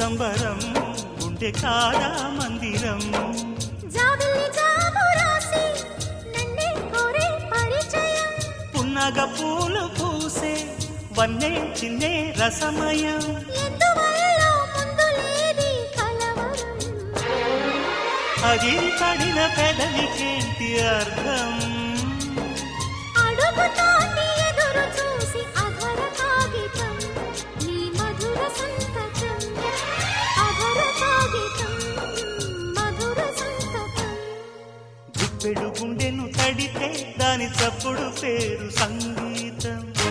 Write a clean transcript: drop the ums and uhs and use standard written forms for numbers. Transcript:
సంబరం గుండె కాదా మందిరం పున్నగ పూలు పూసే వన్నే చిన్నే రసమయం అగిరి పడిన పెదవికేంటి అర్థం గుప్పెడు గుండెను తడితే దాని చప్పుడు పేరు సంగ